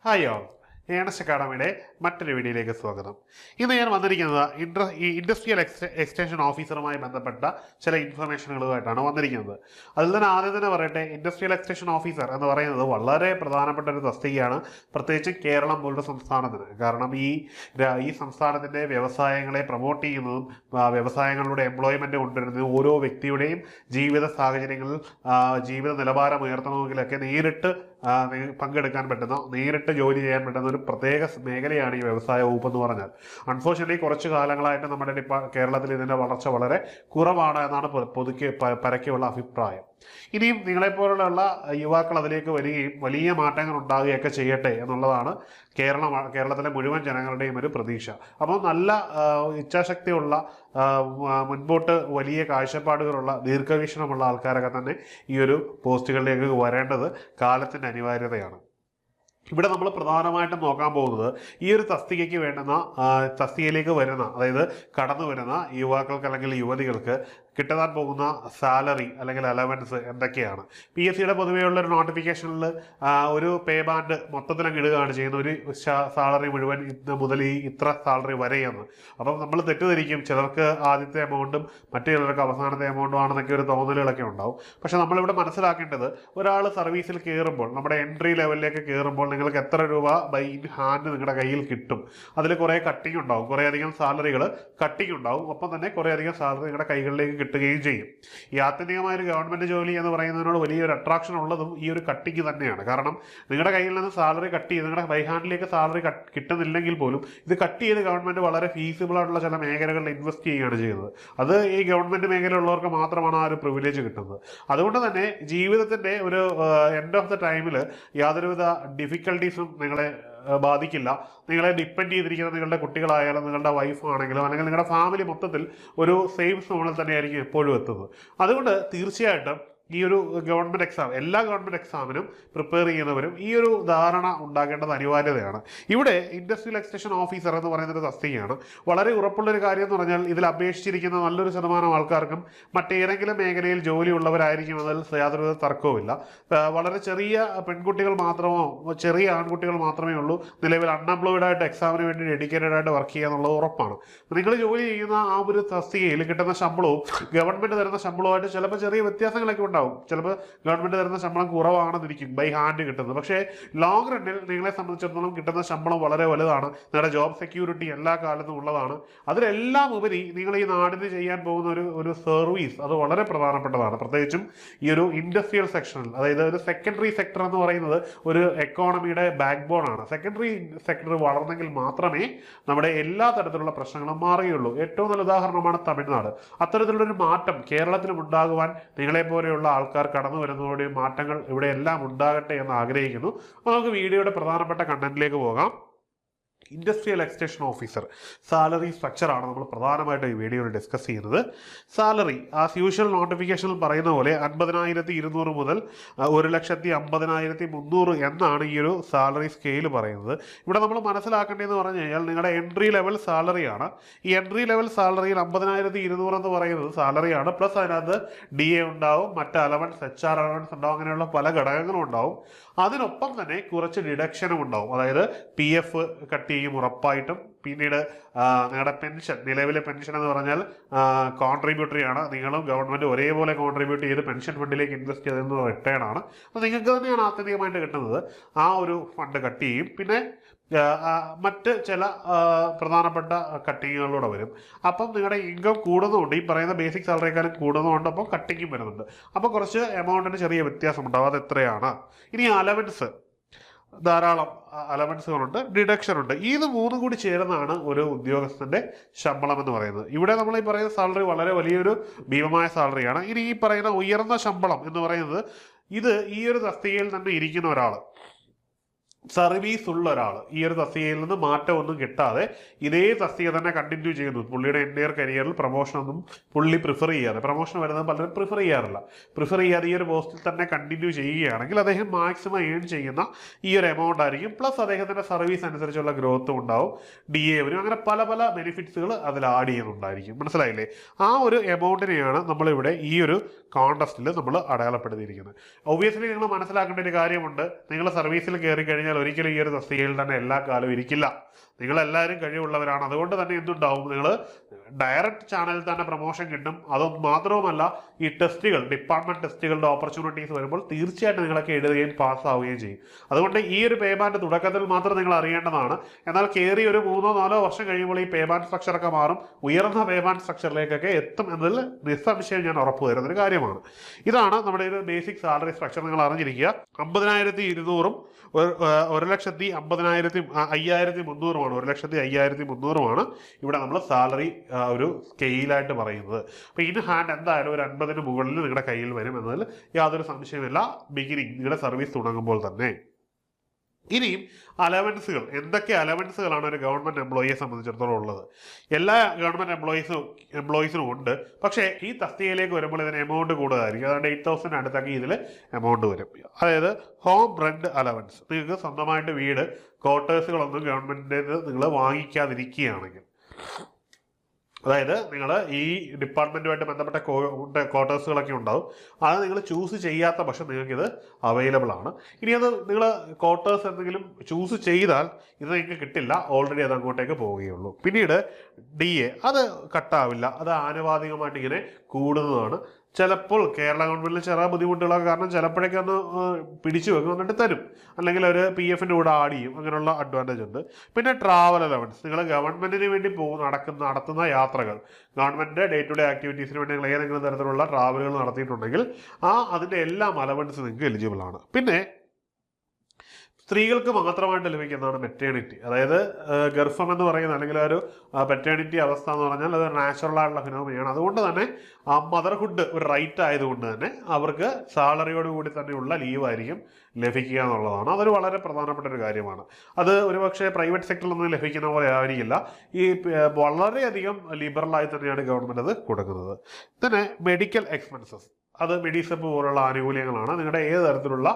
Hi all, Ernest അക്കാഡമിയുടെ മറ്റൊരു വീഡിയോയിലേക്ക് സ്വാഗതം. ഇന്ന് ഞാൻ വന്നിരിക്കുന്നത് ഇൻഡസ്ട്രിയൽ എക്സ്റ്റൻഷൻ ഓഫീസറുമായി ബന്ധപ്പെട്ട ചില ഇൻഫർമേഷനുകളുമായിട്ടാണ് വന്നിരിക്കുന്നത്. അതിൽ തന്നെ ആദ്യം തന്നെ പറയട്ടെ, ഇൻഡസ്ട്രിയൽ എക്സ്റ്റൻഷൻ ഓഫീസർ എന്ന് പറയുന്നത് വളരെ പ്രധാനപ്പെട്ട ഒരു തസ്തികയാണ്, പ്രത്യേകിച്ച് കേരളം പോലുള്ള സംസ്ഥാനത്തിന്. കാരണം ഈ സംസ്ഥാനത്തിൻ്റെ വ്യവസായങ്ങളെ പ്രൊമോട്ട് ചെയ്യുന്നതും വ്യവസായങ്ങളുടെ എംപ്ലോയ്മെൻറ്റ് കൊണ്ടുവരുന്നതും ഓരോ വ്യക്തിയുടെയും ജീവിത സാഹചര്യങ്ങളിൽ ജീവിത നിലവാരം ഉയർത്തണമെങ്കിലൊക്കെ നേരിട്ട് പങ്കെടുക്കാൻ പറ്റുന്ന, നേരിട്ട് ജോലി ചെയ്യാൻ പറ്റുന്ന ഒരു പ്രത്യേക മേഖലയാണ് ഈ വ്യവസായ വകുപ്പ് എന്ന് പറഞ്ഞാൽ. അൺഫോർച്യുനേറ്റ്ലി കുറച്ച് കാലങ്ങളായിട്ട് നമ്മുടെ കേരളത്തിൽ ഇതിൻ്റെ വളർച്ച വളരെ കുറവാണ് എന്നാണ് പരക്കെയുള്ള അഭിപ്രായം. ഇനിയും നിങ്ങളെപ്പോലുള്ള യുവാക്കൾ അതിലേക്ക് വരികയും വലിയ മാറ്റങ്ങൾ ഉണ്ടാകുകയൊക്കെ ചെയ്യട്ടെ എന്നുള്ളതാണ് കേരളത്തിലെ മുഴുവൻ ജനങ്ങളുടെയും ഒരു പ്രതീക്ഷ. അപ്പോൾ നല്ല ഇച്ഛാശക്തിയുള്ള, മുൻപോട്ട് വലിയ കാഴ്ചപ്പാടുകളുള്ള, ദീർഘവീക്ഷണമുള്ള ആൾക്കാരൊക്കെ തന്നെ ഈ ഒരു പോസ്റ്റുകളിലേക്ക് വരേണ്ടത് കാലത്തിൻ്റെ അനിവാര്യതയാണ്. ഇവിടെ നമ്മൾ പ്രധാനമായിട്ടും നോക്കാൻ പോകുന്നത് ഈ ഒരു തസ്തികയിലേക്ക് വരുന്ന, അതായത് കടന്നു വരുന്ന യുവാക്കൾക്ക് അല്ലെങ്കിൽ യുവതികൾക്ക് കിട്ടാൻ പോകുന്ന സാലറി അല്ലെങ്കിൽ അലവൻസ് എന്തൊക്കെയാണ്. PSCയുടെ പൊതുവെയുള്ള ഒരു നോട്ടിഫിക്കേഷനിൽ ഒരു പേ ബാൻഡ് മൊത്തത്തിൽ അങ്ങ് ഇടുകയാണ് ചെയ്യുന്ന, ഒരു സാലറി മുഴുവൻ ഇന്ന് മുതൽ ഇത്ര സാലറി വരെയെന്ന്. അപ്പം നമ്മൾ തെറ്റിദ്ധരിക്കും, ചിലർക്ക് ആദ്യത്തെ എമൗണ്ടും മറ്റു ചിലർക്ക് അവസാനത്തെ എമൗണ്ടും ആണെന്നൊക്കെ ഒരു തോന്നലുകളൊക്കെ ഉണ്ടാവും. പക്ഷെ നമ്മളിവിടെ മനസ്സിലാക്കേണ്ടത്, ഒരാൾ സർവീസിൽ കയറുമ്പോൾ, നമ്മുടെ എൻട്രി ലെവലിലേക്ക് കയറുമ്പോൾ നിങ്ങൾക്ക് എത്ര രൂപ ബൈ ഇൻ ഹാൻഡ് നിങ്ങളുടെ കയ്യിൽ കിട്ടും. അതിൽ കുറേ കട്ടിങ് ഉണ്ടാവും, കുറേയധികം സാലറികൾ കട്ടിങ് ഉണ്ടാവും. ഒപ്പം തന്നെ കുറേയധികം സാലറി നിങ്ങളുടെ കൈകളിലേക്ക് കിട്ടുകയും ചെയ്യും. ഈ ആത്യന്തികമായ ഒരു ഗവൺമെൻറ് ജോലി എന്ന് പറയുന്നതിനോട് വലിയൊരു അട്രാക്ഷൻ ഉള്ളതും ഈ ഒരു കട്ടിങ് തന്നെയാണ്. കാരണം നിങ്ങളുടെ കയ്യിൽ നിന്ന് സാലറി കട്ട് ചെയ്ത് നിങ്ങളുടെ ബൈ ഹാൻഡിലേക്ക് സാലറി കിട്ടുന്നില്ലെങ്കിൽ പോലും ഇത് കട്ട് ചെയ്ത് ഗവൺമെൻറ് വളരെ ഫീസിബിൾ ആയിട്ടുള്ള ചില മേഖലകളിൽ ഇൻവെസ്റ്റ് ചെയ്യുകയാണ് ചെയ്യുന്നത്. അത് ഈ ഗവൺമെൻറ് മേഖലയുള്ളവർക്ക് മാത്രമാണ് ആ ഒരു പ്രിവിലേജ് കിട്ടുന്നത്. അതുകൊണ്ട് തന്നെ ജീവിതത്തിൻ്റെ ഒരു എൻഡ് ഓഫ് ദ ടൈമിൽ യാതൊരുവിധ ഡിഫിക്കൽട്ടീസും നിങ്ങളെ ബാധിക്കില്ല. നിങ്ങളെ ഡിപ്പെൻഡ് ചെയ്തിരിക്കുന്ന നിങ്ങളുടെ കുട്ടികളായാലും നിങ്ങളുടെ വൈഫ് ആണെങ്കിലും അല്ലെങ്കിൽ നിങ്ങളുടെ ഫാമിലി മൊത്തത്തിൽ ഒരു സേഫ് സോണിൽ തന്നെയായിരിക്കും എപ്പോഴും എത്തുന്നത്. അതുകൊണ്ട് തീർച്ചയായിട്ടും ഈ ഒരു ഗവൺമെൻറ് എക്സാം, എല്ലാ ഗവൺമെൻറ് എക്സാമിനും പ്രിപ്പയർ ചെയ്യുന്നവരും ഈ ഒരു ധാരണ ഉണ്ടാകേണ്ടത് അനിവാര്യതയാണ്. ഇവിടെ ഇൻഡസ്ട്രിയൽ എക്സ്റ്റൻഷൻ ഓഫീസർ എന്ന് പറയുന്നൊരു തസ്തികയാണ്. വളരെ ഉറപ്പുള്ളൊരു കാര്യം എന്ന് പറഞ്ഞാൽ, ഇതിൽ അപേക്ഷിച്ചിരിക്കുന്ന നല്ലൊരു ശതമാനം ആൾക്കാർക്കും മറ്റേതെങ്കിലും മേഖലയിൽ ജോലി ഉള്ളവരായിരിക്കും, അതിൽ യാതൊരു തർക്കവുമില്ല. വളരെ ചെറിയ പെൺകുട്ടികൾ മാത്രമോ ചെറിയ ആൺകുട്ടികൾ മാത്രമേ ഉള്ളൂ നിലവിൽ അൺഎംപ്ലോയിഡ് ആയിട്ട് എക്സാമിന് വേണ്ടി ഡെഡിക്കേറ്റഡ് ആയിട്ട് വർക്ക് ചെയ്യുക എന്നുള്ളത് ഉറപ്പാണ്. നിങ്ങൾ ജോലി ചെയ്യുന്ന ആ ഒരു തസ്തികയിൽ കിട്ടുന്ന ശമ്പളവും ഗവൺമെൻറ് തരുന്ന ശമ്പളവുമായിട്ട് ചിലപ്പോൾ ചെറിയ വ്യത്യാസങ്ങളൊക്കെ ഉണ്ടാവും. ചിലപ്പോൾ ഗവൺമെൻറ് തരുന്ന ശമ്പളം കുറവാണെന്നിരിക്കും ബൈ ഹാൻഡ് കിട്ടുന്നത്. പക്ഷേ ലോങ് റണ്ണിൽ നിങ്ങളെ സംബന്ധിച്ചിടത്തോളം കിട്ടുന്ന ശമ്പളം വളരെ വലുതാണ്. നിങ്ങളുടെ ജോബ് സെക്യൂരിറ്റി എല്ലാ കാലത്തും ഉള്ളതാണ്. അതിലെല്ലാം ഉപരി നിങ്ങൾ ഈ നാടിന് ചെയ്യാൻ പോകുന്ന ഒരു സർവീസ്, അത് വളരെ പ്രധാനപ്പെട്ടതാണ്. പ്രത്യേകിച്ചും ഈ ഒരു ഇൻഡസ്ട്രിയൽ സെക്ഷനിൽ, അതായത് ഒരു സെക്കൻഡറി സെക്ടർ എന്ന് പറയുന്നത് ഒരു എക്കോണമിയുടെ ബാക്ക് ബോൺ ആണ്. സെക്കൻഡറി സെക്ടർ വളർന്നെങ്കിൽ മാത്രമേ നമ്മുടെ എല്ലാ തരത്തിലുള്ള പ്രശ്നങ്ങളും മാറുകയുള്ളൂ. ഏറ്റവും നല്ല ഉദാഹരണമാണ് തമിഴ്നാട്. അത്തരത്തിലുള്ളൊരു മാറ്റം കേരളത്തിലും ഉണ്ടാകുവാൻ നിങ്ങളെപ്പോലെയുള്ള ആൾക്കാർ കടന്നു വരുന്നതോടെ മാറ്റങ്ങൾ ഇവിടെ എല്ലാം ഉണ്ടാകട്ടെ എന്ന് ആഗ്രഹിക്കുന്നു. അപ്പോൾ നമുക്ക് വീഡിയോയുടെ പ്രധാനപ്പെട്ട കണ്ടന്റിലേക്ക് പോകാം. ഇൻഡസ്ട്രിയൽ എക്സ്റ്റൻഷൻ ഓഫീസർ സാലറി സ്ട്രക്ചറാണ് നമ്മൾ പ്രധാനമായിട്ട് ഈ വീഡിയോയിൽ ഡിസ്കസ് ചെയ്യുന്നത്. സാലറി ആസ് യൂഷ്വൽ നോട്ടിഫിക്കേഷനിൽ പറയുന്ന പോലെ 50,200 മുതൽ 1,50,300 എന്നാണ് ഈ ഒരു സാലറി സ്കെയിൽ പറയുന്നത്. ഇവിടെ നമ്മൾ മനസ്സിലാക്കേണ്ടതെന്ന് പറഞ്ഞു കഴിഞ്ഞാൽ, നിങ്ങളുടെ എൻട്രി ലെവൽ സാലറിയാണ്. ഈ എൻട്രി ലെവൽ സാലറിയിൽ 50,200 എന്ന് പറയുന്നത് സാലറിയാണ്. പ്ലസ് അതിനകത്ത് DA ഉണ്ടാവും, മറ്റ് അലവൻസ്, HR അലവൻസ് ഉണ്ടാവും, അങ്ങനെയുള്ള പല ഘടകങ്ങളും ഉണ്ടാവും. അതിനൊപ്പം തന്നെ കുറച്ച് ഡിഡക്ഷനും ഉണ്ടാവും. അതായത് PF കട്ട് ചെയ്യും ഉറപ്പായിട്ടും. പിന്നീട് നിങ്ങളുടെ പെൻഷൻ, നിലവിലെ പെൻഷൻ എന്ന് പറഞ്ഞാൽ കോൺട്രിബ്യൂട്ടറി ആണ്. നിങ്ങളും ഗവൺമെൻറ് ഒരേപോലെ കോൺട്രിബ്യൂട്ട് ചെയ്ത് പെൻഷൻ ഫണ്ടിലേക്ക് ഇൻവെസ്റ്റ് ചെയ്തെന്ന് റിട്ടേൺ ആണ്. അത് നിങ്ങൾക്ക് തന്നെയാണ് ആത്യന്തികമായിട്ട് കിട്ടുന്നത്. ആ ഒരു ഫണ്ട് കട്ട് ചെയ്യും. പിന്നെ മറ്റ് ചില പ്രധാനപ്പെട്ട കട്ടിങ്ങുകളിലൂടെ വരും. അപ്പം നിങ്ങളുടെ ഇൻകം കൂടുന്നതുകൊണ്ട്, ഈ പറയുന്ന ബേസിക് സാലറിക്കാരും കൂടുന്നതുകൊണ്ട് അപ്പോൾ കട്ടിങ്ങും വരുന്നുണ്ട്. അപ്പോൾ കുറച്ച് എമൗണ്ടിന് ചെറിയ വ്യത്യാസം ഉണ്ടാവും. അത് എത്രയാണ്? ഇനി അലവൻസ്, ധാരാളം അലവൻസുകളുണ്ട്, ഡിഡക്ഷൻ ഉണ്ട്. ഇത് മൂന്നും കൂടി ചേർന്നാണ് ഒരു ഉദ്യോഗസ്ഥൻ്റെ ശമ്പളം എന്ന് പറയുന്നത്. ഇവിടെ നമ്മൾ ഈ പറയുന്ന സാലറി വളരെ വലിയൊരു ഭീമമായ സാലറിയാണ്. ഇനി ഈ പറയുന്ന ഉയർന്ന ശമ്പളം എന്ന് പറയുന്നത്, ഇത് ഈ ഒരു തസ്തികയിൽ തന്നെ ഇരിക്കുന്ന ഒരാൾ, സർവീസ് ഉള്ള ഒരാൾ ഈ ഒരു തസ്തികയിൽ നിന്ന് മാറ്റമൊന്നും കിട്ടാതെ ഇതേ തസ്തിക തന്നെ കണ്ടിന്യൂ ചെയ്യുന്നു. പുള്ളിയുടെ എൻ്റയർ കരിയറിൽ പ്രൊമോഷനൊന്നും പുള്ളി പ്രിഫർ ചെയ്യാതെ, പ്രൊമോഷൻ വരുന്നത് പലരും പ്രിഫർ ചെയ്യാറില്ല, പ്രിഫർ ചെയ്യാതെ ഈ ഒരു പോസ്റ്റിൽ തന്നെ കണ്ടിന്യൂ ചെയ്യുകയാണെങ്കിൽ അദ്ദേഹം മാക്സിമം ഏൺ ചെയ്യുന്ന ഈ ഒരു എമൗണ്ട് ആയിരിക്കും. പ്ലസ് അദ്ദേഹത്തിൻ്റെ സർവീസ് അനുസരിച്ചുള്ള ഗ്രോത്തും ഉണ്ടാവും, DA വരും. അങ്ങനെ പല പല ബെനിഫിറ്റ്സുകൾ അതിൽ ആഡ് ചെയ്യുന്നുണ്ടായിരിക്കും. മനസ്സിലായില്ലേ? ആ ഒരു എമൗണ്ടിനെയാണ് നമ്മളിവിടെ ഈ ഒരു കോൺടെസ്റ്റിൽ നമ്മൾ അടയാളപ്പെടുത്തിയിരിക്കുന്നത്. ഒബ്വിയസ്ലി നിങ്ങൾ മനസ്സിലാക്കേണ്ട ഒരു കാര്യമുണ്ട്, നിങ്ങൾ സർവീസിൽ കയറി കഴിഞ്ഞാൽ കഴിഞ്ഞാൽ ഒരിക്കലും ഈ ഒരു തസ്തികയിൽ തന്നെ എല്ലാ കാലവും ഇരിക്കില്ല. നിങ്ങളെല്ലാവരും കഴിവുള്ളവരാണ്. അതുകൊണ്ട് തന്നെ എന്തുണ്ടാവും, നിങ്ങൾ ഡയറക്റ്റ് ചാനലിൽ തന്നെ പ്രൊമോഷൻ കിട്ടും. അതൊന്നും മാത്രവുമല്ല, ഈ ടെസ്റ്റുകൾ, ഡിപ്പാർട്ട്മെന്റ് ടെസ്റ്റുകളുടെ ഓപ്പർച്യൂണിറ്റീസ് വരുമ്പോൾ തീർച്ചയായിട്ടും നിങ്ങളൊക്കെ എഴുതുകയും പാസ്സാവുകയും ചെയ്യും. അതുകൊണ്ട് ഈ ഒരു പേ ബാൻഡ് തുടക്കത്തിൽ മാത്രം നിങ്ങൾ അറിയേണ്ടതാണ്. എന്നാൽ കയറി ഒരു 3-4 വർഷം കഴിയുമ്പോൾ ഈ പേ ബാൻഡ് സ്ട്രക്ചറൊക്കെ മാറും, ഉയർന്ന പേ ബാൻഡ് സ്ട്രക്ചറിലേക്കൊക്കെ എത്തും എന്നതിൽ നിസ്സംശയം ഞാൻ ഉറപ്പ് തരുന്നൊരു കാര്യമാണ്. ഇതാണ് നമ്മുടെ ഒരു ബേസിക് സാലറി സ്ട്രക്ചർ. നിങ്ങൾ അറിഞ്ഞിരിക്കുക. 50,200-ഉം 1,50,300-മാണ്. 1,50,300-മാണ് ഇവിടെ നമ്മൾ സാലറി ഒരു സ്കെയിലായിട്ട് പറയുന്നത്. അപ്പോൾ ഇൻ ഹാൻഡ് എന്തായാലും ഒരു 50-ന് മുകളിൽ നിങ്ങളുടെ കയ്യിൽ വരും എന്നതിൽ യാതൊരു സംശയമില്ല, ബിഗിനിങ് നിങ്ങളുടെ സർവീസ് തുടങ്ങുമ്പോൾ തന്നെ. ഇനിയും അലവൻസുകൾ, എന്തൊക്കെ അലവൻസുകളാണ് ഒരു ഗവൺമെൻറ് എംപ്ലോയിയെ സംബന്ധിച്ചിടത്തോളം ഉള്ളത്? എല്ലാ ഗവൺമെൻറ് എംപ്ലോയീസിനും ഉണ്ട്. പക്ഷേ ഈ തസ്തികയിലേക്ക് വരുമ്പോൾ ഇതിന് എമൗണ്ട് കൂടുതലായിരിക്കും. അതുകൊണ്ട് 8,000 അടുത്തൊക്കെ ഇതിൽ എമൗണ്ട് വരും. അതായത് ഹോം റെന്റ് അലവൻസ്. നിങ്ങൾക്ക് സ്വന്തമായിട്ട് വീട്, ക്വാർട്ടേഴ്സുകളൊന്നും ഗവൺമെൻറ്റിൻ്റെ നിങ്ങൾ വാങ്ങിക്കാതിരിക്കുകയാണെങ്കിൽ, അതായത് നിങ്ങൾ ഈ ഡിപ്പാർട്ട്മെൻറ്റുമായിട്ട് ബന്ധപ്പെട്ട ക്വാർട്ടേഴ്സുകളൊക്കെ ഉണ്ടാവും, അത് നിങ്ങൾ ചൂസ് ചെയ്യാത്ത പക്ഷം നിങ്ങൾക്കിത് അവൈലബിൾ ആണ്. ഇനി അത് നിങ്ങൾ ക്വാർട്ടേഴ്സ് എന്തെങ്കിലും ചൂസ് ചെയ്താൽ ഇത് നിങ്ങൾക്ക് കിട്ടില്ല, ഓൾറെഡി അത് അങ്ങോട്ടേക്ക് പോവുകയുള്ളൂ. പിന്നീട് DA അത് കട്ടാവില്ല, അത് ആനുപാതികമായിട്ട് ഇങ്ങനെ കൂടുന്നതാണ്. ചിലപ്പോൾ കേരള ഗവൺമെൻറ്റിൽ ചില ബുദ്ധിമുട്ടുകളൊക്കെ കാരണം ചിലപ്പോഴൊക്കെ ഒന്ന് പിടിച്ചു വെക്കും, എന്നിട്ട് തരും. അല്ലെങ്കിൽ ഒരു PFൻ്റെ കൂടെ ആഡ് ചെയ്യും. അങ്ങനെയുള്ള അഡ്വാൻറ്റേജ് ഉണ്ട്. പിന്നെ ട്രാവൽ അലവൻസ്. നിങ്ങൾ ഗവൺമെൻറ്റിന് വേണ്ടി നടത്തുന്ന യാത്രകൾ, ഗവൺമെൻറ് ഡേ ടു ഡേ ആക്ടിവിറ്റീസിന് വേണ്ടി നിങ്ങൾ ഏതെങ്കിലും തരത്തിലുള്ള ട്രാവലുകൾ നടത്തിയിട്ടുണ്ടെങ്കിൽ അതിൻ്റെ എല്ലാം അലവൻസ് നിങ്ങൾക്ക് എലിജിബിൾ ആണ്. പിന്നെ സ്ത്രീകൾക്ക് മാത്രമായിട്ട് ലഭിക്കുന്നതാണ് മെറ്റേണിറ്റി. അതായത് ഗർഭം എന്ന് പറയുന്നത്, അല്ലെങ്കിൽ ഒരു പെറ്റേണിറ്റി അവസ്ഥ എന്ന് പറഞ്ഞാൽ അത് നാച്ചുറൽ ആയിട്ടുള്ള ഫിനോമിനയാണ്. അതുകൊണ്ട് തന്നെ മദർഹുഡ് ഒരു റൈറ്റ് ആയതുകൊണ്ട് തന്നെ അവർക്ക് സാലറിയോട് കൂടി തന്നെയുള്ള ലീവായിരിക്കും ലഭിക്കുക എന്നുള്ളതാണ്. അതൊരു വളരെ പ്രധാനപ്പെട്ട ഒരു കാര്യമാണ്. അത് ഒരുപക്ഷെ പ്രൈവറ്റ് സെക്ടറിലൊന്നും ലഭിക്കുന്ന പോലെ ആയിരിക്കില്ല. ഈ വളരെയധികം ലിബറലായി തന്നെയാണ് ഗവൺമെൻറ് അത് കൊടുക്കുന്നത്. പിന്നെ മെഡിക്കൽ എക്സ്പെൻസസ്, അത് മെഡിസെപ്പ് പോലുള്ള ആനുകൂല്യങ്ങളാണ്. നിങ്ങളുടെ ഏത് തരത്തിലുള്ള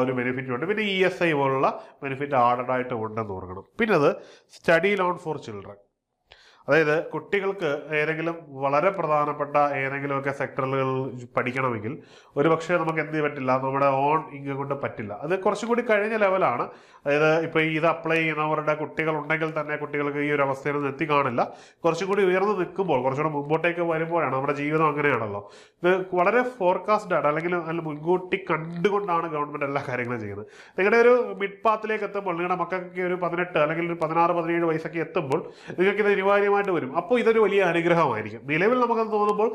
ഒരു ബെനിഫിറ്റ് ഉണ്ട്. പിന്നെ ESI പോലുള്ള ബെനിഫിറ്റ് ആഡഡ് ആയിട്ട് ഉണ്ടെന്ന് ഓർക്കണം. പിന്നെ അത് സ്റ്റഡി ലോൺ ഫോർ ചിൽഡ്രൻ. അതായത് കുട്ടികൾക്ക് ഏതെങ്കിലും വളരെ പ്രധാനപ്പെട്ട ഏതെങ്കിലുമൊക്കെ സെക്ടറുകൾ പഠിക്കണമെങ്കിൽ ഒരുപക്ഷെ നമുക്ക് എന്ത് പറ്റില്ല, നമ്മുടെ ഓൺ ഇൻകം കൊണ്ട് പറ്റില്ല. അത് കുറച്ചും കൂടി കഴിഞ്ഞ ലെവലാണ്. അതായത് ഇപ്പോൾ ഇത് അപ്ലൈ ചെയ്യുന്നവരുടെ കുട്ടികളുണ്ടെങ്കിൽ തന്നെ കുട്ടികൾക്ക് ഈ ഒരു അവസ്ഥയിലൊന്നും എത്തി കാണില്ല. കുറച്ചും കൂടി ഉയർന്നു നിൽക്കുമ്പോൾ, കുറച്ചുകൂടെ മുമ്പോട്ടേക്ക് വരുമ്പോഴാണ്, നമ്മുടെ ജീവിതം അങ്ങനെയാണല്ലോ, ഇത് വളരെ ഫോർകാസ്റ്റഡ് ആണ്, അല്ലെങ്കിൽ മുൻകൂട്ടി കണ്ടുകൊണ്ടാണ് ഗവൺമെൻറ് എല്ലാ കാര്യങ്ങളും ചെയ്യുന്നത്. നിങ്ങളുടെ ഒരു മിഡ് പാത്തിലേക്ക് എത്തുമ്പോൾ, നിങ്ങളുടെ മക്കൾക്ക് ഒരു 18 അല്ലെങ്കിൽ ഒരു 16-17 വയസ്സൊക്കെ എത്തുമ്പോൾ നിങ്ങൾക്കിത് അനിവാര്യമായിട്ട് വരും. അപ്പോൾ ഇതൊരു വലിയ അനുഗ്രഹമായിരിക്കും. നിലവിൽ നമുക്കത് തോന്നുമ്പോൾ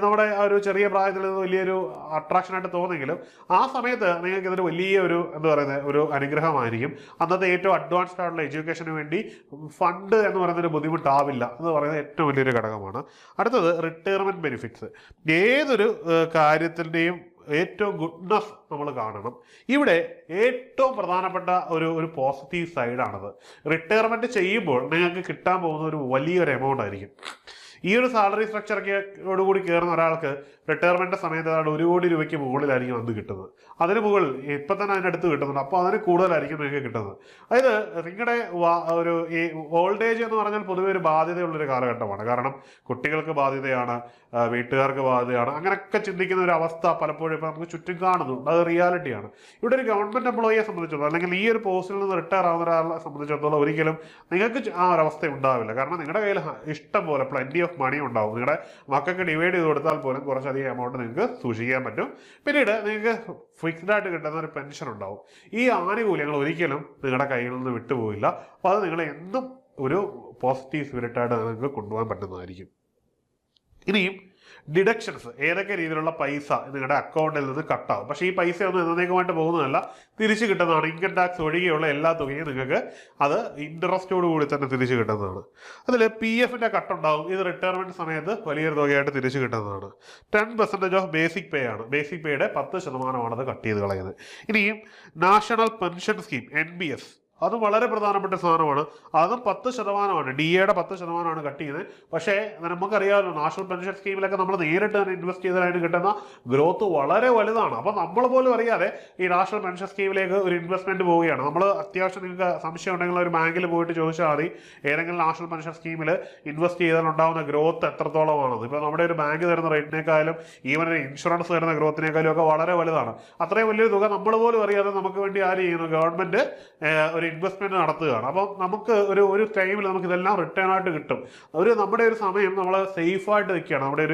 നമ്മുടെ ആ ഒരു ചെറിയ പ്രായത്തിൽ വലിയൊരു അട്രാക്ഷനായിട്ട് തോന്നെങ്കിലും ആ സമയത്ത് നിങ്ങൾക്ക് ഇതൊരു വലിയ ഒരു എന്താ പറയുന്നത് ഒരു അനുഗ്രഹമായിരിക്കും. അന്നത്തെ ഏറ്റവും അഡ്വാൻസ്ഡ് ആയിട്ടുള്ള എഡ്യൂക്കേഷന് വേണ്ടി ഫണ്ട് എന്ന് പറയുന്നൊരു ബുദ്ധിമുട്ടാവില്ല എന്ന് പറയുന്നത് ഏറ്റവും വലിയൊരു ഘടകമാണ്. അടുത്തത് റിട്ടയർമെൻറ്റ് ബെനിഫിറ്റ്സ്. ഏതൊരു കാര്യത്തിൻ്റെയും ഏറ്റവും ഗുഡ്നസ് നമ്മൾ കാണണം. ഇവിടെ ഏറ്റവും പ്രധാനപ്പെട്ട ഒരു പോസിറ്റീവ് സൈഡാണത്. റിട്ടയർമെൻറ്റ് ചെയ്യുമ്പോൾ നിങ്ങൾക്ക് കിട്ടാൻ പോകുന്ന ഒരു വലിയൊരു എമൗണ്ട് ആയിരിക്കും. ഈ ഒരു സാലറി സ്ട്രക്ചറോടുകൂടി കയറുന്ന ഒരാൾക്ക് റിട്ടയർമെൻറ്റ് സമയത്ത് ഏതാണ്ട് 1 കോടി രൂപയ്ക്ക് മുകളിലായിരിക്കും അത് കിട്ടുന്നത്. അതിന് മുകളിൽ ഇപ്പം തന്നെ അതിനടുത്ത് കിട്ടുന്നുണ്ട്. അപ്പോൾ അതിന് കൂടുതലായിരിക്കും നിങ്ങൾക്ക് കിട്ടുന്നത്. അതായത് നിങ്ങളുടെ ഒരു ഈ ഓൾഡ് ഏജ് എന്ന് പറഞ്ഞാൽ പൊതുവെ ഒരു ബാധ്യതയുള്ളൊരു കാലഘട്ടമാണ്. കാരണം കുട്ടികൾക്ക് ബാധ്യതയാണ്, വീട്ടുകാർക്ക് ബാധ്യതയാണ്. അങ്ങനെയൊക്കെ ചിന്തിക്കുന്ന ഒരു അവസ്ഥ പലപ്പോഴും ഇപ്പോൾ നമുക്ക് ചുറ്റും കാണുന്നുണ്ട്. അത് റിയാലിറ്റിയാണ്. ഇവിടെ ഒരു ഗവൺമെൻറ് എംപ്ലോയിയെ സംബന്ധിച്ചിടത്തോളം, അല്ലെങ്കിൽ ഈ ഒരു പോസ്റ്റിൽ നിന്ന് റിട്ടയർ ആവുന്ന ഒരാളെ സംബന്ധിച്ചിടത്തോളം ഒരിക്കലും നിങ്ങൾക്ക് ആ ഒരവസ്ഥ ഉണ്ടാവില്ല. കാരണം നിങ്ങളുടെ കയ്യിൽ ഇഷ്ടം പോലെ പ്ലെൻറ്റി ഓഫ് മണി ഉണ്ടാവും. നിങ്ങളുടെ മക്കൾക്ക് ഡിവൈഡ് ചെയ്ത് കൊടുത്താൽ പോലും കുറച്ചധികം എമൗണ്ട് നിങ്ങൾക്ക് സൂക്ഷിക്കാൻ പറ്റും. പിന്നീട് നിങ്ങൾക്ക് ഫിക്സ്ഡ് ആയിട്ട് കിട്ടുന്ന ഒരു പെൻഷൻ ഉണ്ടാവും. ഈ ആനുകൂല്യങ്ങൾ ഒരിക്കലും നിങ്ങളുടെ കയ്യിൽ നിന്ന് വിട്ടുപോയില്ല. അപ്പോൾ അത് നിങ്ങൾ എന്നും ഒരു പോസിറ്റീവ് സ്പിരിറ്റായിട്ട് നിങ്ങൾക്ക് കൊണ്ടുപോകാൻ പറ്റുന്നതായിരിക്കും. ഇനിയും ഡിഡക്ഷൻസ്, ഏതൊക്കെ രീതിയിലുള്ള പൈസ നിങ്ങളുടെ അക്കൗണ്ടിൽ നിന്ന് കട്ടാവും. പക്ഷേ ഈ പൈസ ഒന്നും എന്നേക്കുമായിട്ട് പോകുന്നതല്ല, തിരിച്ചു കിട്ടുന്നതാണ്. ഇൻകം ടാക്സ് ഒഴികെയുള്ള എല്ലാ തുകയും നിങ്ങൾക്ക് അത് ഇൻട്രസ്റ്റോട് കൂടി തന്നെ തിരിച്ചു കിട്ടുന്നതാണ്. അതിൽ PFൻ്റെ കട്ടുണ്ടാവും. ഇത് റിട്ടയർമെൻറ്റ് സമയത്ത് വലിയൊരു തുകയായിട്ട് തിരിച്ചു കിട്ടുന്നതാണ്. 10% ഓഫ് ബേസിക് പേ ആണ്. ബേസിക് പേയുടെ 10% അത് കട്ട് ചെയ്ത് കളയുന്നത്. ഇനിയും നാഷണൽ പെൻഷൻ സ്കീം NPS, അത് വളരെ പ്രധാനപ്പെട്ട സാധനമാണ്. അതും 10%, DAയുടെ 10%ആണ് കട്ട് ചെയ്യുന്നത്. പക്ഷേ നമുക്കറിയാമല്ലോ, നാഷണൽ പെൻഷൻ സ്കീമിലൊക്കെ നമ്മൾ നേരിട്ട് തന്നെ ഇൻവെസ്റ്റ് ചെയ്തതിന് കിട്ടുന്ന ഗ്രോത്ത് വളരെ വലുതാണ്. അപ്പോൾ നമ്മൾ പോലും അറിയാതെ ഈ നാഷണൽ പെൻഷൻ സ്കീമിലേക്ക് ഒരു ഇൻവെസ്റ്റ്മെന്റ് പോവുകയാണ്. നമ്മൾ അത്യാവശ്യം നിങ്ങൾക്ക് സംശയം ഉണ്ടെങ്കിൽ ഒരു ബാങ്കിൽ പോയിട്ട് ചോദിച്ചാൽ മതി, ഏതെങ്കിലും നാഷണൽ പെൻഷൻ സ്കീമിൽ ഇൻവെസ്റ്റ് ചെയ്താൽ ഉണ്ടാകുന്ന ഗ്രോത്ത് എത്രത്തോളമാണെന്ന്. ഇപ്പോൾ നമ്മുടെ ഒരു ബാങ്ക് തരുന്ന റേറ്റിനേക്കാളും ഈവൻ ഒരു ഇൻഷുറൻസ് തരുന്ന ഗ്രോത്തിനേക്കാളും ഒക്കെ വളരെ വലുതാണ്. അത്രയും വലിയൊരു തുക നമ്മൾ പോലും അറിയാതെ നമുക്ക് വേണ്ടി ആര് ചെയ്യുന്നു, ഗവൺമെന്റ് ഒരു ഇൻവെസ്റ്റ്മെന്റ് നടത്തുകയാണ്. അപ്പം നമുക്ക് ഒരു ടൈമിൽ നമുക്ക് ഇതെല്ലാം റിട്ടേൺ ആയിട്ട് കിട്ടും. നമ്മുടെ ഒരു സമയം നമ്മൾ സേഫായിട്ട് നിൽക്കുകയാണ്. നമ്മുടെ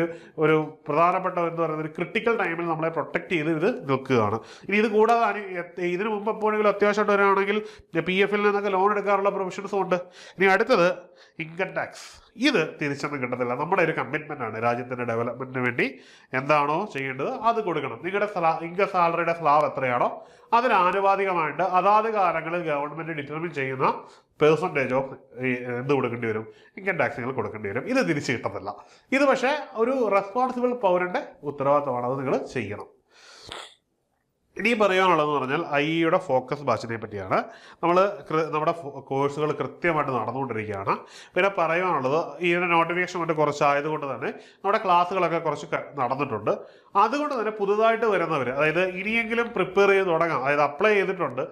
ഒരു പ്രധാനപ്പെട്ട എന്താ പറയുന്നത്, ഒരു ക്രിട്ടിക്കൽ ടൈമിൽ നമ്മളെ പ്രൊട്ടക്ട് ചെയ്ത് ഇത് നിൽക്കുകയാണ്. ഇനി ഇത് കൂടാതെ ഇതിനു മുമ്പ് എപ്പോഴെങ്കിലും അത്യാവശ്യമായിട്ട് വരികയാണെങ്കിൽ PF-ൽ നിന്നൊക്കെ ലോൺ എടുക്കാനുള്ള പ്രൊവിഷൻസും ഉണ്ട്. ഇനി അടുത്തത് ഇൻകം ടാക്സ്. ഇത് തിരിച്ചൊന്നും കിട്ടത്തില്ല. നമ്മുടെ ഒരു കമ്മിറ്റ്മെന്റ് ആണ്, രാജ്യത്തിന്റെ ഡെവലപ്മെന്റിന് വേണ്ടി എന്താണോ ചെയ്യേണ്ടത് അത് കൊടുക്കണം. നിങ്ങളുടെ ഇൻകം സാലറിയുടെ സ്ലാബ് എത്രയാണോ അതിന് ആനുപാതികമായിട്ട് അതാത് കാലങ്ങളിൽ ഗവൺമെന്റ് ഡിറ്റർമിൻ ചെയ്യുന്ന പെർസെൻറ്റേജ് ഓഫ് എന്ത് കൊടുക്കേണ്ടി വരും, ഇൻകം ടാക്സുകൾ കൊടുക്കേണ്ടി വരും. ഇത് തിരിച്ചു കിട്ടത്തില്ല. ഇത് പക്ഷേ ഒരു റെസ്പോൺസിബിൾ പൗരന്റെ ഉത്തരവാദിത്തമാണ്, അത് നിങ്ങൾ ചെയ്യണം. ഇനി പറയാനുള്ളതെന്ന് പറഞ്ഞാൽ IEയുടെ ഫോക്കസ് ബാച്ചിനെ പറ്റിയാണ്. നമ്മുടെ കോഴ്സുകൾ കൃത്യമായിട്ട് നടന്നുകൊണ്ടിരിക്കുകയാണ്. പിന്നെ പറയാനുള്ളത്, ഇതിൻ്റെ നോട്ടിഫിക്കേഷൻ മറ്റു കുറച്ചായതുകൊണ്ട് തന്നെ നമ്മുടെ ക്ലാസ്സുകളൊക്കെ കുറച്ച് നടന്നിട്ടുണ്ട്. അതുകൊണ്ട് തന്നെ പുതുതായിട്ട് വരുന്നവർ, അതായത് ഇനിയെങ്കിലും പ്രിപ്പയർ ചെയ്ത് തുടങ്ങാം, അതായത് അപ്ലൈ ചെയ്തിട്ടുണ്ട്,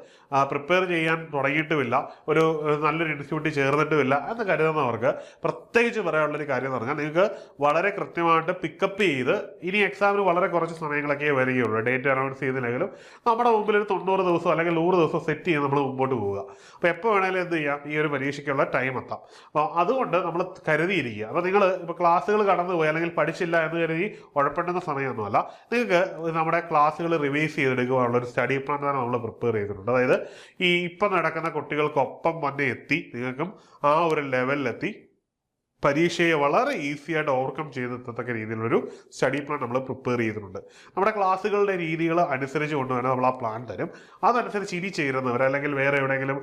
പ്രിപ്പയർ ചെയ്യാൻ തുടങ്ങിയിട്ടുമില്ല, ഒരു നല്ലൊരു ഇൻസ്റ്റിറ്റ്യൂട്ടിൽ ചേർന്നിട്ടുമില്ല എന്ന് കരുതുന്നവർക്ക് പ്രത്യേകിച്ച് പറയാനുള്ളൊരു കാര്യം എന്ന് പറഞ്ഞാൽ, നിങ്ങൾക്ക് വളരെ കൃത്യമായിട്ട് പിക്കപ്പ് ചെയ്ത് ഇനി എക്സാമിന് വളരെ കുറച്ച് സമയങ്ങളൊക്കെ വരികയുള്ളൂ. ഡേറ്റ് അനൗൺസ് ചെയ്തില്ലെങ്കിലും നമ്മുടെ മുമ്പിൽ ഒരു 90 ദിവസം അല്ലെങ്കിൽ 100 ദിവസം സെറ്റ് ചെയ്ത് നമ്മൾ മുമ്പോട്ട് പോവുക. അപ്പോൾ എപ്പോൾ വേണമെങ്കിലും എന്ത് ചെയ്യാം, ഈ ഒരു പരീക്ഷയ്ക്കുള്ള ടൈം എത്താം. അപ്പോൾ അതുകൊണ്ട് നമ്മൾ കരുതിയിരിക്കുക. അപ്പോൾ നിങ്ങൾ ഇപ്പോൾ ക്ലാസ്സുകൾ കടന്നു പോയി അല്ലെങ്കിൽ പഠിച്ചില്ല എന്ന് കരുതി ഉഴപ്പേണ്ടുന്ന സമയമൊന്നുമല്ല. നിങ്ങൾക്ക് നമ്മുടെ ക്ലാസ്സുകൾ റിവൈസ് ചെയ്തെടുക്കുവാനുള്ള ഒരു സ്റ്റഡി പ്ലാൻ തന്നെ നമ്മൾ പ്രിപ്പയർ ചെയ്തിട്ടുണ്ട്. അതായത് ഈ ഇപ്പം നടക്കുന്ന കുട്ടികൾക്കൊപ്പം തന്നെ എത്തി നിങ്ങൾക്കും ആ ഒരു ലെവലിലെത്തി പരീക്ഷയെ വളരെ ഈസി ആയിട്ട് ഓവർകം ചെയ്തെത്തക്ക രീതിയിലൊരു സ്റ്റഡി പ്ലാൻ നമ്മൾ പ്രിപ്പയർ ചെയ്തിട്ടുണ്ട്. നമ്മുടെ ക്ലാസ്സുകളുടെ രീതികൾ അനുസരിച്ച് കൊണ്ടുവന്ന് നമ്മൾ ആ പ്ലാൻ തരും. അതനുസരിച്ച് ഇനി ചേരുന്നവർ അല്ലെങ്കിൽ വേറെ എവിടെയെങ്കിലും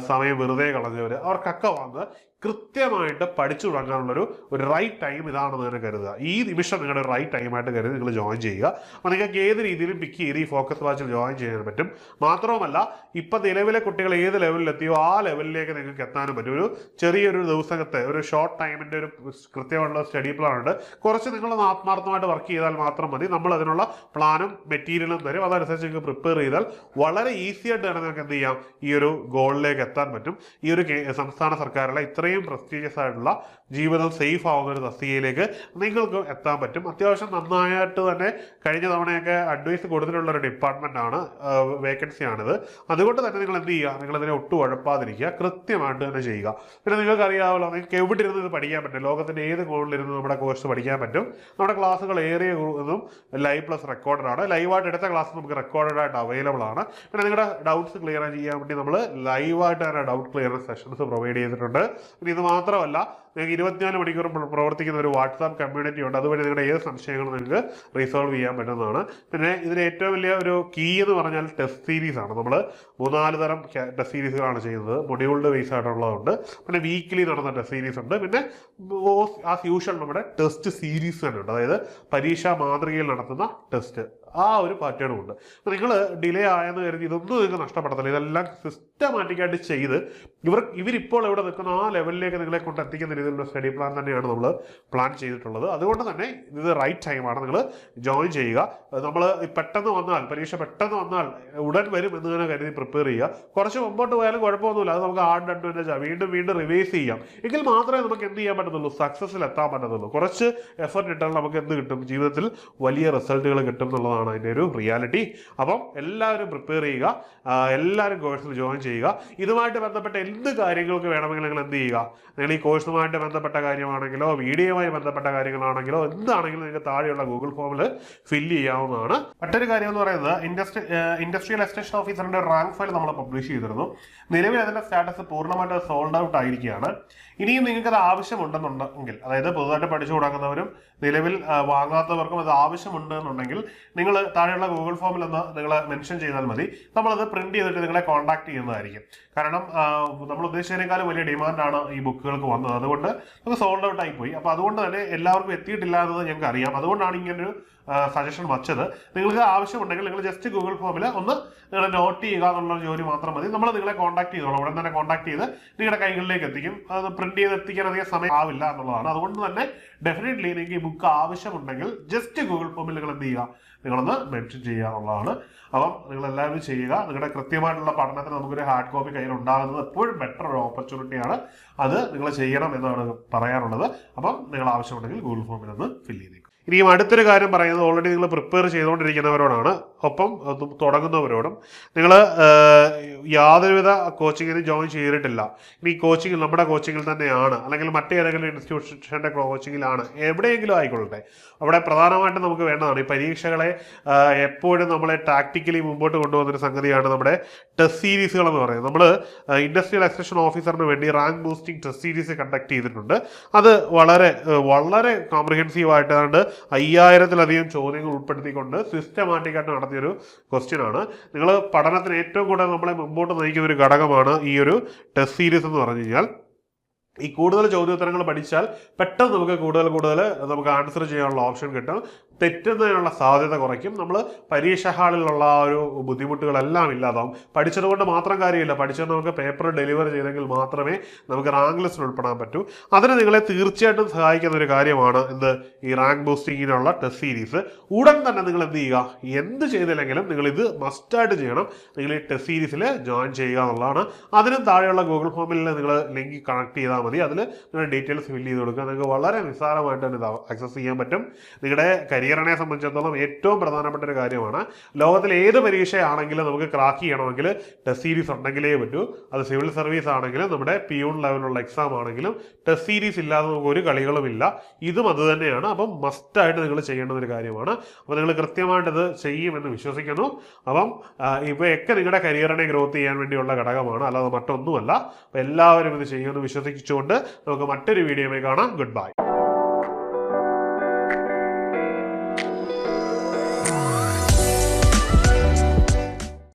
സമയം വെറുതെ കളഞ്ഞവർ അവർക്കൊക്കെ വന്ന് കൃത്യമായിട്ട് പഠിച്ചു തുടങ്ങാനുള്ളൊരു റൈറ്റ് ടൈം ഇതാണെന്ന് തന്നെ കരുതുക. ഈ നിമിഷം നിങ്ങളുടെ റൈറ്റ് ടൈമായിട്ട് കരുതി നിങ്ങൾ ജോയിൻ ചെയ്യുക. അപ്പോൾ നിങ്ങൾക്ക് ഏത് രീതിയിലും പിക്ക് ചെയ്ത് ഈ ഫോക്കസ് ബാച്ചിൽ ജോയിൻ ചെയ്യാൻ പറ്റും. മാത്രവുമല്ല, ഇപ്പം നിലവിലെ കുട്ടികൾ ഏത് ലെവലിലെത്തിയോ ആ ലെവലിലേക്ക് നിങ്ങൾക്ക് എത്താനും പറ്റും. ഒരു ചെറിയൊരു ദിവസത്തെ ഒരു ഷോർട്ട് ടൈമിൻ്റെ ഒരു കൃത്യമായിട്ടുള്ള സ്റ്റഡി പ്ലാൻ ഉണ്ട്. കുറച്ച് നിങ്ങൾ ആത്മാർത്ഥമായിട്ട് വർക്ക് ചെയ്താൽ മാത്രം മതി. നമ്മൾ അതിനുള്ള പ്ലാനും മെറ്റീരിയലും തരും. അതനുസരിച്ച് നിങ്ങൾക്ക് പ്രിപ്പയർ ചെയ്താൽ വളരെ ഈസി ആയിട്ട് തന്നെ നിങ്ങൾക്ക് എന്ത് ചെയ്യാം, ഈ ഒരു ഗോളിലേക്ക് എത്താൻ പറ്റും. ഈ ഒരു സംസ്ഥാന സർക്കാരുള്ള ഇത്രയും പ്രസ്റ്റീജിയസ് ആയിട്ടുള്ള ജീവിതം സേഫ് ആവുന്ന ഒരു തസ്തികയിലേക്ക് നിങ്ങൾക്ക് എത്താൻ പറ്റും. അത്യാവശ്യം നന്നായിട്ട് തന്നെ കഴിഞ്ഞ തവണയൊക്കെ അഡ്വൈസ് കൊടുത്തിട്ടുള്ള ഒരു ഡിപ്പാർട്ട്മെന്റ് ആണ്, വേക്കൻസിയാണിത്. അതുകൊണ്ട് തന്നെ നിങ്ങൾ എന്ത് ചെയ്യുക, നിങ്ങളതിനെ ഒട്ടും ഉഴപ്പാതിരിക്കുക, കൃത്യമായിട്ട് തന്നെ ചെയ്യുക. പിന്നെ നിങ്ങൾക്ക് അറിയാമല്ലോ, നിങ്ങൾക്ക് എവിടെ ഇരുന്ന് ഇത് പഠിക്കാൻ പറ്റും. ലോകത്തിന്റെ ഏത് കോണിലിരുന്ന് നമ്മുടെ കോഴ്സ് പഠിക്കാൻ പറ്റും. നമ്മുടെ ക്ലാസ്സുകൾ ഏറിയ ഒന്നും ലൈവ് പ്ലസ് റെക്കോർഡാണ്. ലൈവായിട്ട് എടുത്ത ക്ലാസ് നമുക്ക് റെക്കോർഡായിട്ട് അവൈലബിൾ ആണ്. പിന്നെ നിങ്ങളുടെ ഡൗട്ട്സ് ക്ലിയർ ചെയ്യാൻ വേണ്ടി നമ്മൾ ലൈവായിട്ട് തന്നെ ഡൗട്ട് ക്ലിയറൻസ് സെഷൻസ് പ്രൊവൈഡ് ചെയ്തിട്ടുണ്ട്. പിന്നെ ഇത് മാത്രമല്ല, നിങ്ങൾക്ക് 24 മണിക്കൂറും പ്രവർത്തിക്കുന്ന ഒരു വാട്സാപ്പ് കമ്മ്യൂണിറ്റി ഉണ്ട്. അതുവഴി നിങ്ങളുടെ ഏത് സംശയങ്ങളും നിങ്ങൾക്ക് റിസോൾവ് ചെയ്യാൻ പറ്റുന്നതാണ്. പിന്നെ ഇതിന് ഏറ്റവും വലിയ ഒരു കീ എന്ന് പറഞ്ഞാൽ ടെസ്റ്റ് സീരീസ് ആണ്. നമ്മൾ 4 തരം ടെസ്റ്റ് സീരീസുകളാണ് ചെയ്യുന്നത്. മൊഡ്യൂൾഡ് ബേസ് ആയിട്ടുള്ളതുണ്ട്, പിന്നെ വീക്കിലി നടന്ന ടെസ്റ്റ് സീരീസ് ഉണ്ട്, പിന്നെ ആസ് യൂഷ്വൽ നമ്മുടെ ടെസ്റ്റ് സീരീസ് തന്നെ ഉണ്ട്. അതായത് പരീക്ഷാ മാതൃകയിൽ നടത്തുന്ന ടെസ്റ്റ്, ആ ഒരു പാറ്റേണും ഉണ്ട്. നിങ്ങൾ ഡിലേ ആയെന്ന് കരുതി ഇതൊന്നും നിങ്ങൾക്ക് നഷ്ടപ്പെടത്തില്ല. ഇതെല്ലാം സിസ്റ്റമാറ്റിക്കായിട്ട് ചെയ്ത് ഇവരിപ്പോൾ എവിടെ നിൽക്കുന്ന ആ ലെവലിലേക്ക് നിങ്ങളെ കൊണ്ട് എത്തിക്കുന്ന രീതിയിലുള്ള സ്റ്റഡി പ്ലാൻ തന്നെയാണ് നമ്മൾ പ്ലാൻ ചെയ്തിട്ടുള്ളത്. അതുകൊണ്ട് തന്നെ ഇത് റൈറ്റ് ടൈമാണ്, നിങ്ങൾ ജോയിൻ ചെയ്യുക. നമ്മൾ പെട്ടെന്ന് വന്നാൽ, പരീക്ഷ പെട്ടെന്ന് വന്നാൽ ഉടൻ വരും എന്ന് തന്നെ കരുതി പ്രിപ്പയർ ചെയ്യുക. കുറച്ച് മുമ്പോട്ട് പോയാലും കുഴപ്പമൊന്നുമില്ല, അത് നമുക്ക് ആഡ് അഡ്വാൻറ്റേജ് വീണ്ടും റിവൈസ് ചെയ്യാം. എങ്കിൽ മാത്രമേ നമുക്ക് എന്ത് ചെയ്യാൻ പറ്റത്തുള്ളൂ, സക്സസ്സിൽ എത്താൻ പറ്റത്തുള്ളൂ. കുറച്ച് എഫർട്ട് ഇട്ടാൽ നമുക്ക് എന്ത് കിട്ടും, ജീവിതത്തിൽ വലിയ റിസൾട്ടുകൾ കിട്ടും എന്നുള്ളതാണ് അതിൻ്റെ ഒരു റിയാലിറ്റി. അപ്പം എല്ലാവരും പ്രിപ്പയർ ചെയ്യുക, എല്ലാവരും കോഴ്സിൽ ജോയിൻ ചെയ്യുക. ഇതുമായിട്ട് ബന്ധപ്പെട്ട എന്ത് കാര്യങ്ങൾക്ക് വേണമെങ്കിൽ നിങ്ങൾ എന്ത് ചെയ്യുക, നിങ്ങൾ ഈ കോഴ്സുമായിട്ട് ബന്ധപ്പെട്ട കാര്യമാണെങ്കിലോ വീഡിയോയുമായി ബന്ധപ്പെട്ട കാര്യങ്ങളാണെങ്കിലോ എന്താണെങ്കിലും നിങ്ങൾക്ക് താഴെയുള്ള ഗൂഗിൾ ഫോമിൽ ഫില്ല് ചെയ്യാവുന്നതാണ്. മറ്റൊരു കാര്യം എന്ന് പറയുന്നത്, ഇൻഡസ്ട്രിയൽ എക്സ്റ്റൻഷൻ ഓഫീസറിന്റെ റാങ്ക് ഫയൽ നമ്മൾ പബ്ലിഷ് ചെയ്തിരുന്നു. നിലവിൽ അതിന്റെ സ്റ്റാറ്റസ് പൂർണ്ണമായിട്ട് സോൾഡ് ഔട്ട് ആയിരിക്കുകയാണ്. ഇനിയും നിങ്ങൾക്ക് അത് ആവശ്യമുണ്ടെന്നുണ്ടെങ്കിൽ, അതായത് പുതുതായിട്ട് പഠിച്ചു തുടങ്ങുന്നവരും നിലവിൽ വാങ്ങാത്തവർക്കും അത് ആവശ്യമുണ്ടെന്നുണ്ടെങ്കിൽ നിങ്ങൾ താഴെയുള്ള ഗൂഗിൾ ഫോമിൽ ഒന്ന് നിങ്ങൾ മെൻഷൻ ചെയ്താൽ മതി. നമ്മളത് പ്രിന്റ് ചെയ്തിട്ട് നിങ്ങളെ കോൺടാക്ട് ചെയ്യുന്നതായിരിക്കും. കാരണം നമ്മൾ ഉദ്ദേശിച്ചതിനേക്കാളും വലിയ ഡിമാൻഡാണ് ഈ ബുക്കുകൾക്ക് വന്നത്. അതുകൊണ്ട് നമുക്ക് സോൾഡ് ഔട്ട് ആയിപ്പോയി. അപ്പോൾ അതുകൊണ്ട് തന്നെ എല്ലാവർക്കും എത്തിയിട്ടില്ല എന്നത് ഞങ്ങൾക്ക് അറിയാം. അതുകൊണ്ടാണ് ഇങ്ങനൊരു സജഷൻ വച്ചത്. നിങ്ങൾക്ക് ആവശ്യമുണ്ടെങ്കിൽ നിങ്ങൾ ജസ്റ്റ് ഗൂഗിൾ ഫോമിൽ ഒന്ന് നിങ്ങൾ നോട്ട് ചെയ്യുക എന്നുള്ള ജോലി മാത്രം മതി. നമ്മൾ നിങ്ങളെ കോൺടാക്ട് ചെയ്തോളാം, ഉടൻ തന്നെ കോൺടാക്ട് ചെയ്ത് നിങ്ങളുടെ കൈകളിലേക്ക് എത്തിക്കും. അത് പ്രിന്റ് ചെയ്ത് എത്തിക്കാൻ അധികം സമയം ആവില്ല എന്നുള്ളതാണ്. അതുകൊണ്ട് തന്നെ ഡെഫിനറ്റ്ലി നിങ്ങൾക്ക് ഈ ബുക്ക് ആവശ്യമുണ്ടെങ്കിൽ ജസ്റ്റ് ഗൂഗിൾ ഫോമിൽ നിങ്ങൾ എന്ത് ചെയ്യുക, നിങ്ങളൊന്ന് മെൻഷൻ ചെയ്യുക എന്നുള്ളതാണ്. അപ്പം നിങ്ങൾ എല്ലാവരും ചെയ്യുക. നിങ്ങളുടെ കൃത്യമായിട്ടുള്ള പഠനത്തിന് നമുക്കൊരു ഹാർഡ് കോപ്പി കയ്യിൽ ഉണ്ടാകുന്നത് എപ്പോഴും ബെറ്റർ ഒരു ഓപ്പർച്യൂണിറ്റിയാണ്. അത് നിങ്ങൾ ചെയ്യണം എന്നാണ് പറയാനുള്ളത്. അപ്പം നിങ്ങൾ ആവശ്യമുണ്ടെങ്കിൽ ഗൂഗിൾ ഫോമിൽ ഒന്ന് ഫില്ല് ചെയ്തേക്കും. ഇനിയും അടുത്തൊരു കാര്യം പറയുന്നത്, ഓൾറെഡി നിങ്ങൾ പ്രിപ്പയർ ചെയ്തുകൊണ്ടിരിക്കുന്നവരോടാണ്, ഒപ്പം തുടങ്ങുന്നവരോടും. നിങ്ങൾ യാതൊരുവിധ കോച്ചിങ്ങിനും ജോയിൻ ചെയ്തിട്ടില്ല, ഇനി കോച്ചിങ്ങിൽ നമ്മുടെ കോച്ചിങ്ങിൽ തന്നെയാണ് അല്ലെങ്കിൽ മറ്റേതെങ്കിലും ഇൻസ്റ്റിറ്റ്യൂഷൻ്റെ കോച്ചിങ്ങിലാണ്, എവിടെയെങ്കിലും ആയിക്കൊള്ളട്ടെ, അവിടെ പ്രധാനമായിട്ടും നമുക്ക് വേണ്ടതാണ് ഈ പരീക്ഷകളെ എപ്പോഴും നമ്മളെ ടാക്ടിക്കലി മുമ്പോട്ട് കൊണ്ടുപോകുന്നൊരു സംഗതിയാണ് നമ്മുടെ ടെസ്റ്റ് സീരീസുകൾ എന്ന് പറയുന്നത്. നമ്മൾ ഇൻഡസ്ട്രിയൽ എക്സ്റ്റൻഷൻ ഓഫീസറിന് വേണ്ടി rank boosting test series conduct ചെയ്തിട്ടുണ്ട്. അത് വളരെ വളരെ കോംപ്രിഹെൻസീവ് ആയിട്ടാണ് 5000-ലധികം ചോദ്യങ്ങൾ ഉൾപ്പെടുത്തിക്കൊണ്ട് സിസ്റ്റമാറ്റിക്കായിട്ട് നടത്തിയൊരു ക്വസ്റ്റ്യൻ ആണ്. നിങ്ങൾ പഠനത്തിന് ഏറ്റവും കൂടുതൽ നമ്മളെ മുമ്പോട്ട് നയിക്കുന്ന ഒരു ഘടകമാണ് ഈ ഒരു ടെസ്റ്റ് സീരീസ് എന്ന് പറഞ്ഞു കഴിഞ്ഞാൽ. ഈ കൂടുതൽ ചോദ്യോത്തരങ്ങൾ പഠിച്ചാൽ പെട്ടെന്ന് നമുക്ക് കൂടുതൽ നമുക്ക് ആൻസർ ചെയ്യാനുള്ള ഓപ്ഷൻ കിട്ടും. തെറ്റുന്നതിനുള്ള സാധ്യത കുറയ്ക്കും. നമ്മൾ പരീക്ഷ ഹാളിലുള്ള ആ ഒരു ബുദ്ധിമുട്ടുകളെല്ലാം ഇല്ലാതാവും. പഠിച്ചതുകൊണ്ട് മാത്രം കാര്യമില്ല, പഠിച്ചത് നമുക്ക് പേപ്പർ ഡെലിവർ ചെയ്തെങ്കിൽ മാത്രമേ നമുക്ക് റാങ്ക് ലിസ്റ്റിൽ ഉൾപ്പെടാൻ പറ്റൂ. അതിന് നിങ്ങളെ തീർച്ചയായിട്ടും സഹായിക്കുന്ന ഒരു കാര്യമാണ് ഈ റാങ്ക് ബൂസ്റ്റിങ്ങിനുള്ള ടെസ്റ്റ് സീരീസ്. ഉടൻ തന്നെ നിങ്ങൾ എന്ത് ചെയ്യുക, എന്ത് ചെയ്തില്ലെങ്കിലും നിങ്ങൾ ഇത് മസ്റ്റായിട്ട് ചെയ്യണം. നിങ്ങൾ ഈ ടെസ്റ്റ് സീരീസിൽ ജോയിൻ ചെയ്യുക എന്നുള്ളതാണ്. അതിനും താഴെയുള്ള ഗൂഗിൾ ഫോമിൽ നിങ്ങൾ ലിങ്ക് കണക്ട് ചെയ്താൽ മതി. അതിൽ നിങ്ങൾ ഡീറ്റെയിൽസ് ഫില്ല് ചെയ്ത് കൊടുക്കുക. നിങ്ങൾക്ക് വളരെ നിസ്സാരമായിട്ട് തന്നെ ഇത് ആക്സസ് ചെയ്യാൻ പറ്റും. നിങ്ങളുടെ കരിയറിനെ സംബന്ധിച്ചിടത്തോളം ഏറ്റവും പ്രധാനപ്പെട്ട ഒരു കാര്യമാണ്. ലോകത്തിലെ ഏത് പരീക്ഷയാണെങ്കിലും നമുക്ക് ക്രാക്ക് ചെയ്യണമെങ്കിൽ ടെസ്റ്റ് സീരീസ് ഉണ്ടെങ്കിലേ പറ്റൂ. അത് സിവിൽ സർവീസ് ആണെങ്കിലും നമ്മുടെ പിയൂൺ ലെവലുള്ള എക്സാം ആണെങ്കിലും ടെസ്റ്റ് സീരീസ് ഇല്ലാതെ നമുക്ക് ഒരു കളികളും ഇല്ല. ഇതും അത് തന്നെയാണ്. അപ്പം മസ്റ്റായിട്ട് നിങ്ങൾ ചെയ്യേണ്ട ഒരു കാര്യമാണ്. അപ്പോൾ നിങ്ങൾ കൃത്യമായിട്ട് ഇത് ചെയ്യുമെന്ന് വിശ്വസിക്കുന്നു. അപ്പം ഇവയൊക്കെ നിങ്ങളുടെ കരിയറിനെ ഗ്രോത്ത് ചെയ്യാൻ വേണ്ടിയുള്ള ഘടകമാണ്, അല്ലാതെ മറ്റൊന്നുമല്ല. അപ്പോൾ എല്ലാവരും ഇത് ചെയ്യുമെന്ന് വിശ്വസിച്ചുകൊണ്ട് നമുക്ക് മറ്റൊരു വീഡിയോയിൽ കാണാം. Good bye.